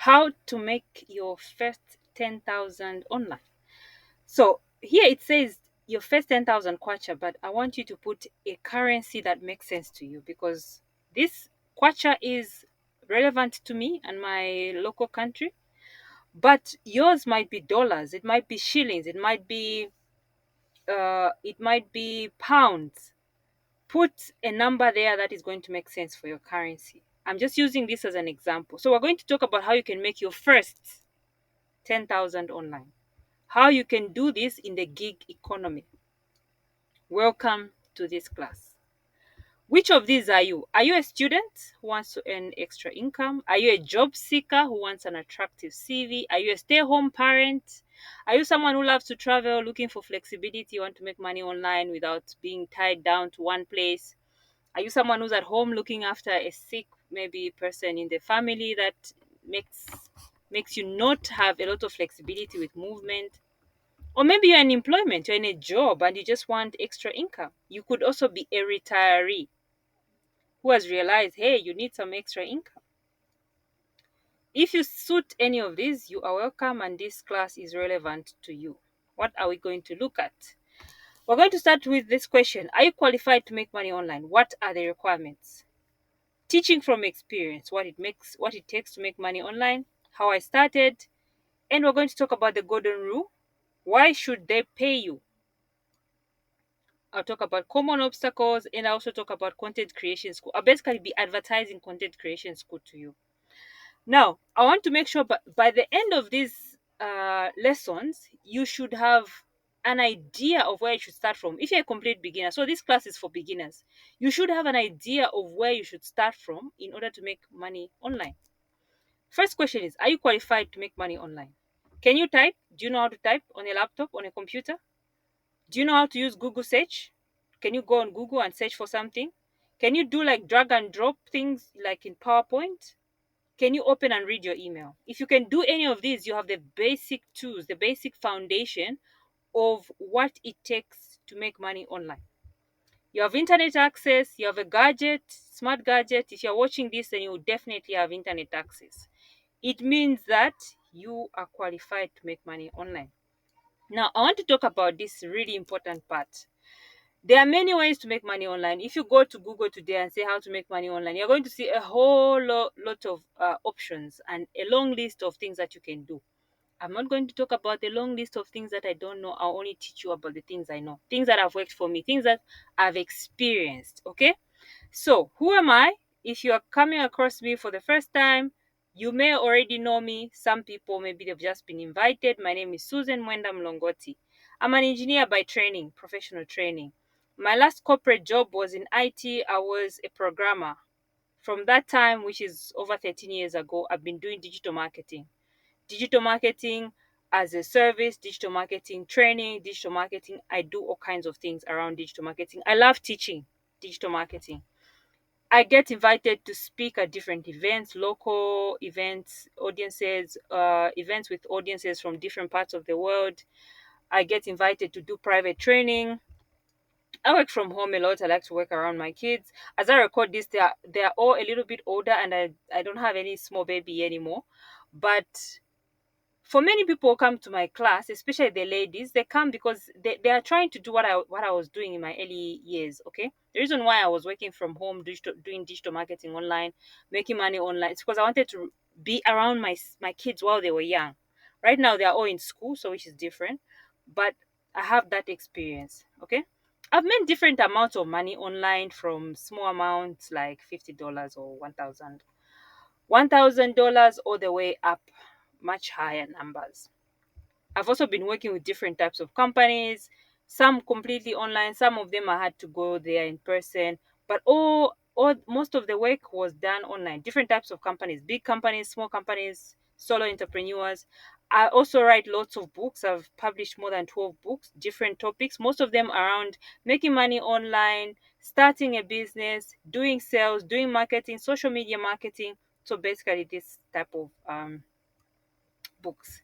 how to make your first 10,000 online. So here it says your first 10,000 kwacha, but I want you to put a currency that makes sense to you, because this kwacha is relevant to me and my local country, but yours might be dollars, it might be shillings, it might be pounds. Put a number there that is going to make sense for your currency. I'm just using this as an example. So we're going to talk about how you can make your first 10,000 online. How you can do this in the gig economy. Welcome to this class. Which of these are you? Are you a student who wants to earn extra income? Are you a job seeker who wants an attractive CV? Are you a stay home parent? Are you someone who loves to travel, looking for flexibility, you want to make money online without being tied down to one place? Are you someone who's at home looking after a sick, maybe person in the family that makes makes you not have a lot of flexibility with movement? Or maybe you're in employment, you're in a job and you just want extra income. You could also be a retiree who has realized, hey, you need some extra income. If you suit any of these, you are welcome and this class is relevant to you. What are we going to look at? We're going to start with this question. Are you qualified to make money online? What are the requirements? Teaching from experience, what it takes to make money online, how I started, and we're going to talk about the golden rule. Why should they pay you? I'll talk about common obstacles, and I also talk about content creation school. I'll basically be advertising content creation school to you. Now, I want to make sure by the end of these lessons, you should have an idea of where you should start from. If you're a complete beginner, so this class is for beginners, you should have an idea of where you should start from in order to make money online. First question is, are you qualified to make money online? Can you type? Do you know how to type on a laptop, on a computer? Do you know how to use Google search? Can you go on Google and search for something? Can you do like drag and drop things like in PowerPoint? Can you open and read your email? If you can do any of these, you have the basic tools, the basic foundation of what it takes to make money online. You have internet access, you have a gadget, smart gadget. If you're watching this, then you will definitely have internet access. It means that you are qualified to make money online. Now, I want to talk about this really important part. There are many ways to make money online. If you go to Google today and say how to make money online, you're going to see a whole lot of options and a long list of things that you can do. I'm not going to talk about the long list of things that I don't know. I'll only teach you about the things I know, things that have worked for me, things that I've experienced. Okay. So, who am I? If you are coming across me for the first time, you may already know me. Some people, maybe they've just been invited. My name is Susan Mwenda Mlongoti. I'm an engineer by training, professional training. My last corporate job was in IT. I was a programmer. From that time, which is over 13 years ago, I've been doing digital marketing. Digital marketing as a service, digital marketing training, digital marketing. I do all kinds of things around digital marketing. I love teaching digital marketing. I get invited to speak at different events, local events, audiences, events with audiences from different parts of the world. I get invited to do private training. I work from home a lot. I like to work around my kids. As I record this, they are all a little bit older, and I don't have any small baby anymore. But for many people who come to my class, especially the ladies, they come because they are trying to do what I was doing in my early years. Okay, the reason why I was working from home, doing digital marketing online, making money online, it's because I wanted to be around my kids while they were young. Right now they are all in school, so which is different, but I have that experience. Okay, I've made different amounts of money online, from small amounts like $50 or $1,000 all the way up much higher numbers. I've also been working with different types of companies, some completely online, some of them I had to go there in person, but all most of the work was done online. Different types of companies, big companies, small companies, solo entrepreneurs. I also write lots of books. I've published more than 12 books, different topics, most of them around making money online, starting a business, doing sales, doing marketing, social media marketing. So basically, this type of books.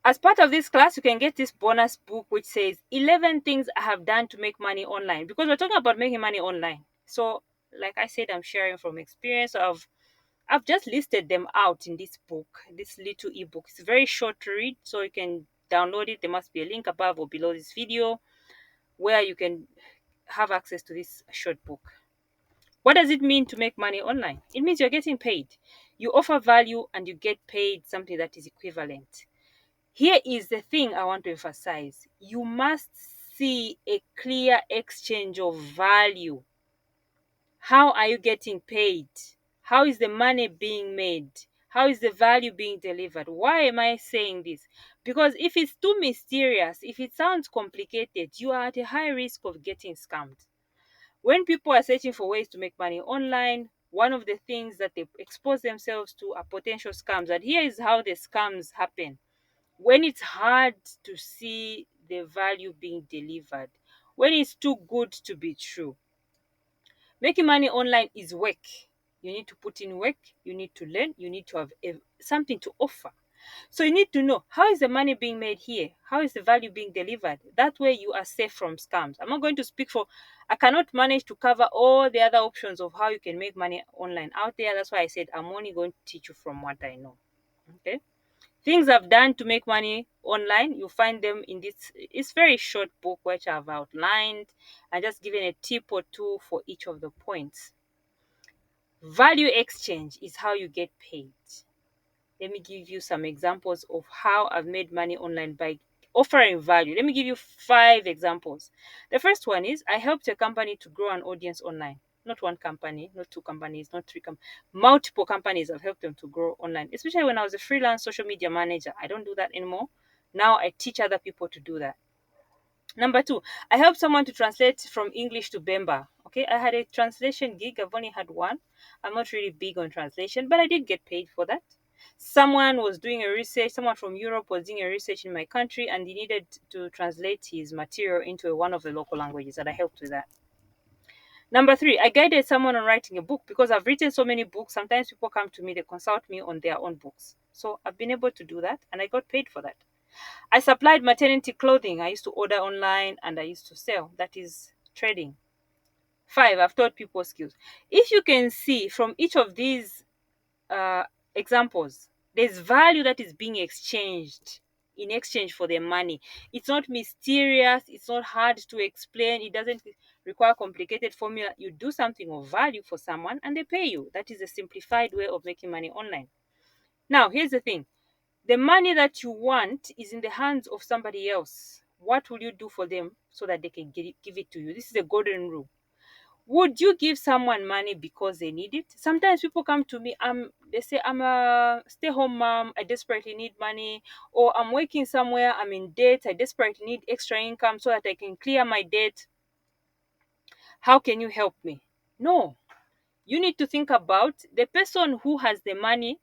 As part of this class, you can get this bonus book which says 11 things I have done to make money online, because we're talking about making money online. So, like I said, I'm sharing from experience. I've just listed them out in this book, this little ebook. It's very short to read, so you can download it. There must be a link above or below this video where you can have access to this short book. What does it mean to make money online? It means you're getting paid. You offer value and you get paid something that is equivalent. Here is the thing I want to emphasize. You must see a clear exchange of value. How are you getting paid? How is the money being made? How is the value being delivered? Why am I saying this? Because if it's too mysterious, if it sounds complicated, you are at a high risk of getting scammed. When people are searching for ways to make money online, one of the things that they expose themselves to are potential scams. And here is how the scams happen. When it's hard to see the value being delivered, when it's too good to be true. Making money online is work. You need to put in work, you need to learn, you need to have something to offer. So you need to know, how is the money being made here? How is the value being delivered? That way you are safe from scams. I'm not going to speak for, I cannot manage to cover all the other options of how you can make money online out there. That's why I said I'm only going to teach you from what I know. Okay. Things I've done to make money online, you find them in this, it's very short book which I've outlined and just given a tip or two for each of the points. Value exchange is how you get paid. Let me give you some examples of how I've made money online by offering value. Let me give you 5 examples. The first one is I helped a company to grow an audience online. Not one company, not 2 companies, not 3 companies, multiple companies. I've helped them to grow online, especially when I was a freelance social media manager. I don't do that anymore. Now I teach other people to do that. Number 2, I helped someone to translate from English to Bemba. Okay, I had a translation gig. I've only had one. I'm not really big on translation, but I did get paid for that. Someone was doing a research, someone from Europe was doing a research in my country, and he needed to translate his material into one of the local languages, and I helped with that. Number 3, I guided someone on writing a book because I've written so many books. Sometimes people come to me, they consult me on their own books. So I've been able to do that, and I got paid for that. I supplied maternity clothing. I used to order online and I used to sell. That is trading. 5, I've taught people skills. If you can see from each of these uh, examples, there's value that is being exchanged in exchange for their money. It's not mysterious, it's not hard to explain, it doesn't require complicated formula. You do something of value for someone and they pay you. That is a simplified way of making money online. Now, here's the thing. The money that you want is in the hands of somebody else. What will you do for them so that they can give it to you? This is a golden rule. Would you give someone money because they need it? Sometimes people come to me, they say, I'm a stay-home mom, I desperately need money, or I'm working somewhere, I'm in debt, I desperately need extra income so that I can clear my debt. How can you help me? No. You need to think about the person who has the money,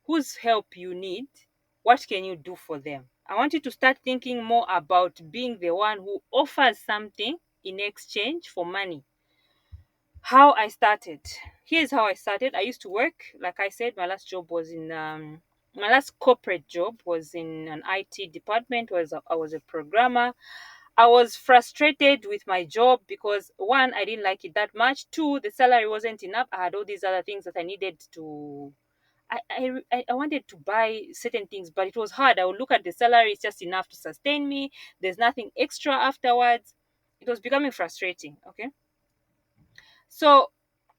whose help you need. What can you do for them? I want you to start thinking more about being the one who offers something in exchange for money. How I started. Here's how I started. I used to work, like I said, my last job was in my last corporate job was in an IT department. I was a programmer. I was frustrated with my job because one, I didn't like it that much. Two, the salary wasn't enough. I had all these other things that I needed to. I wanted to buy certain things, but it was hard. I would look at the salary; it's just enough to sustain me. There's nothing extra afterwards. It was becoming frustrating. Okay, so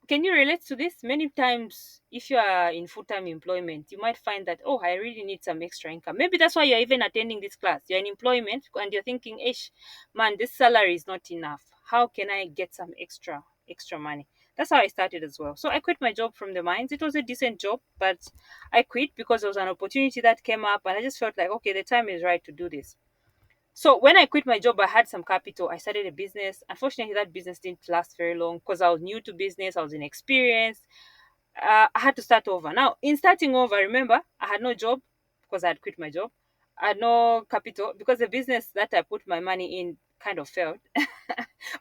can you relate to this? Many times, if you are in full time employment, you might find that, oh, I really need some extra income. Maybe that's why you're even attending this class. You're in employment and you're thinking, ish, man, this salary is not enough. How can I get some extra money? That's how I started as well. So I quit my job from the mines. It was a decent job, but I quit because there was an opportunity that came up and I just felt like, okay, the time is right to do this. So when I quit my job, I had some capital. I started a business. Unfortunately, that business didn't last very long because I was new to business. I was inexperienced. I had to start over. Now, in starting over, remember, I had no job because I had quit my job. I had no capital because the business that I put my money in kind of failed.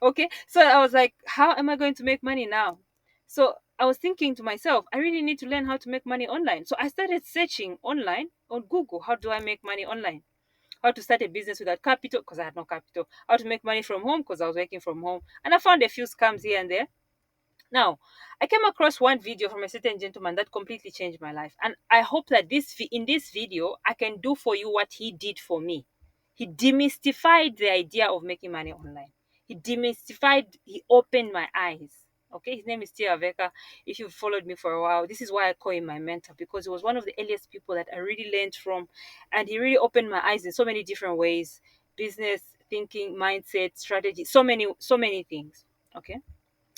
Okay, so I was like, how am I going to make money now? So I was thinking to myself, I really need to learn how to make money online. So I started searching online on Google. How do I make money online? How to start a business without capital because I had no capital, how to make money from home because I was working from home. And I found a few scams here and there. Now, I came across one video from a certain gentleman that completely changed my life, and I hope that in this video I can do for you what he did for me. He demystified the idea of making money online. He opened my eyes. Okay, his name is Tia Aveka. If you've followed me for a while, this is why I call him my mentor, because he was one of the earliest people that I really learned from, and he really opened my eyes in so many different ways: business, thinking, mindset, strategy, so many things. Okay,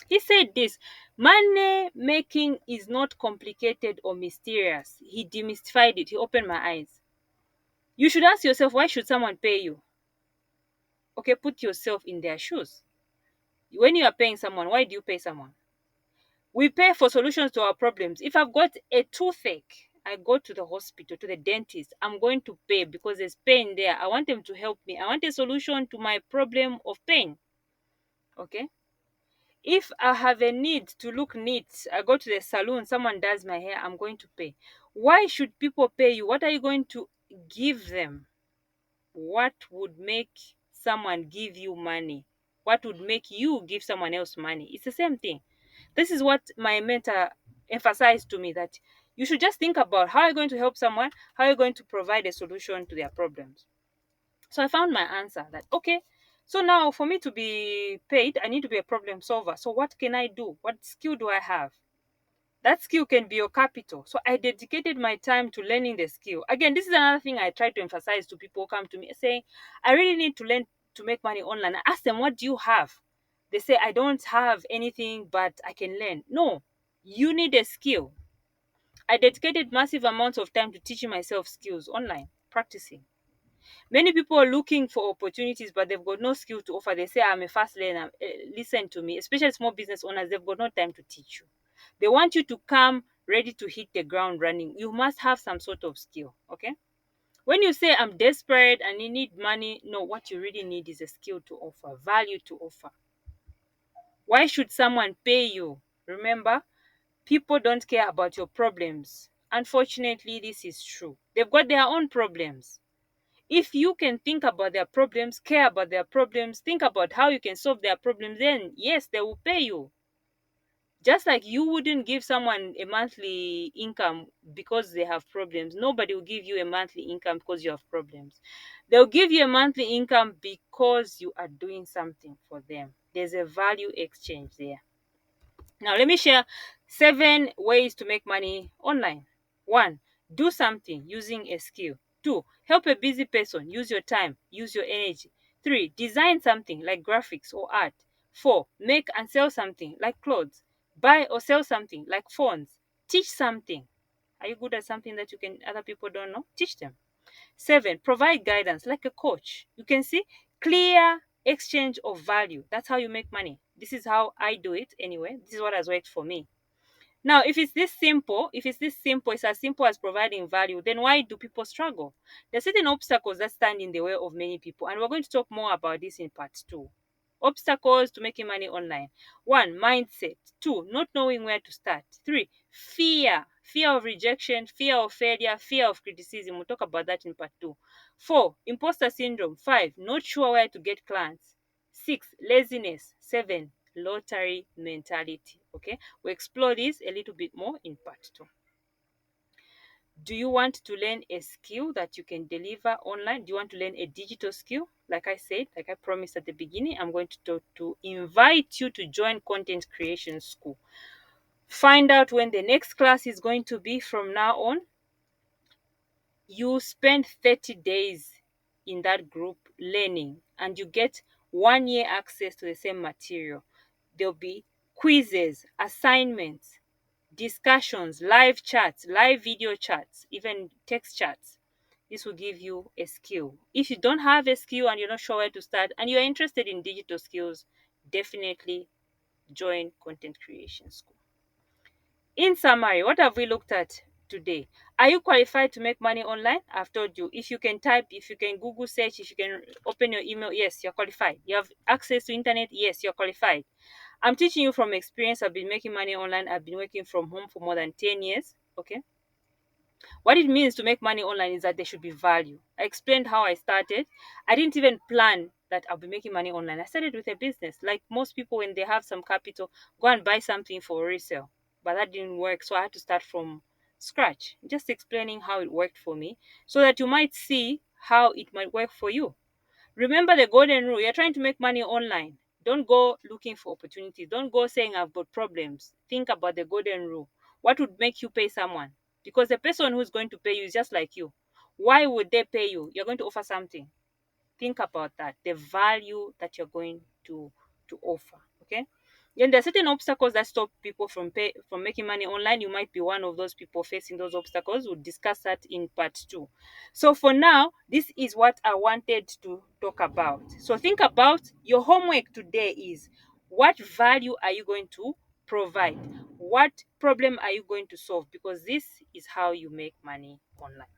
he said this: money making is not complicated or mysterious. He demystified it. He opened my eyes. You should ask yourself, why should someone pay you? Okay, put yourself in their shoes. When you are paying someone, why do you pay someone? We pay for solutions to our problems. If I've got a toothache, I go to the hospital, to the dentist. I'm going to pay because there's pain there. I want them to help me. I want a solution to my problem of pain. Okay? If I have a need to look neat, I go to the salon, someone does my hair, I'm going to pay. Why should people pay you? What are you going to give them? What would make someone give you money? What would make you give someone else money? It's the same thing. This is what my mentor emphasized to me, that you should just think about how you're going to help someone, how you're going to provide a solution to their problems. So I found my answer, that okay, so now for me to be paid, I need to be a problem solver. So what can I do? What skill do I have? That skill can be your capital. So I dedicated my time to learning the skill. Again, this is another thing I try to emphasize to people who come to me saying, I really need to learn to make money online. I ask them, what do you have? They say, I don't have anything, but I can learn. No, you need a skill. I dedicated massive amounts of time to teaching myself skills online, practicing. Many people are looking for opportunities, but they've got no skill to offer. They say, I'm a fast learner. Listen to me, especially small business owners, they've got no time to teach you. They want you to come ready to hit the ground running. You must have some sort of skill. Okay. When you say, I'm desperate and you need money, no, what you really need is a skill to offer, value to offer. Why should someone pay you? Remember, people don't care about your problems. Unfortunately, this is true. They've got their own problems. If you can think about their problems, care about their problems, think about how you can solve their problems, then yes, they will pay you. Just like you wouldn't give someone a monthly income because they have problems, nobody will give you a monthly income because you have problems. They'll give you a monthly income because you are doing something for them. There's a value exchange there. Now, let me share 7 ways to make money online. 1, do something using a skill. 2, help a busy person. Use your time, use your energy. 3, design something like graphics or art. 4, make and sell something like clothes. Buy or sell something like phones. Teach something. Are you good at something that you can other people don't know? Teach them. 7, provide guidance like a coach. You can see clear exchange of value. That's how you make money. This is how I do it anyway. This is what has worked for me. Now, if it's as simple as providing value, then why do people struggle? There are certain obstacles that stand in the way of many people, and we're going to talk more about this in part 2. Obstacles to making money online. 1, mindset. 2, not knowing where to start. 3, fear of rejection, fear of failure, fear of criticism. We'll talk about that in part 2. 4, imposter syndrome. 5, not sure where to get clients. 6, laziness. 7, lottery mentality. Okay, we'll explore this a little bit more in part 2. Do you want to learn a skill that you can deliver online? Do you want to learn a digital skill? Like I said, like I promised at the beginning, I'm going to invite you to join Content Creation School. Find out when the next class is going to be from now on. You spend 30 days in that group learning, and you get 1 year access to the same material. There'll be quizzes, assignments, discussions, live chats, live video chats, even text chats. This will give you a skill. If you don't have a skill and you're not sure where to start and you're interested in digital skills, definitely join Content Creation School. In summary, what have we looked at today? Are you qualified to make money online? I've told you, if you can type, if you can Google search, if you can open your email, yes, you're qualified. You have access to internet, yes, you're qualified. I'm teaching you from experience. I've been making money online. I've been working from home for more than 10 years. Okay. What it means to make money online is that there should be value. I explained how I started. I didn't even plan that I'll be making money online. I started with a business. Like most people, when they have some capital, go and buy something for resale. But that didn't work. So I had to start from scratch. Just explaining how it worked for me so that you might see how it might work for you. Remember the golden rule. You're trying to make money online. Don't go looking for opportunities. Don't go saying I've got problems. Think about the golden rule. What would make you pay someone? Because the person who's going to pay you is just like you. Why would they pay you? You're going to offer something. Think about that, the value that you're going to offer. Okay. Then there are certain obstacles that stop people from making money online. You might be one of those people facing those obstacles. We'll discuss that in part 2. So for now, this is what I wanted to talk about. So think about your homework today is, what value are you going to provide? What problem are you going to solve? Because this is how you make money online.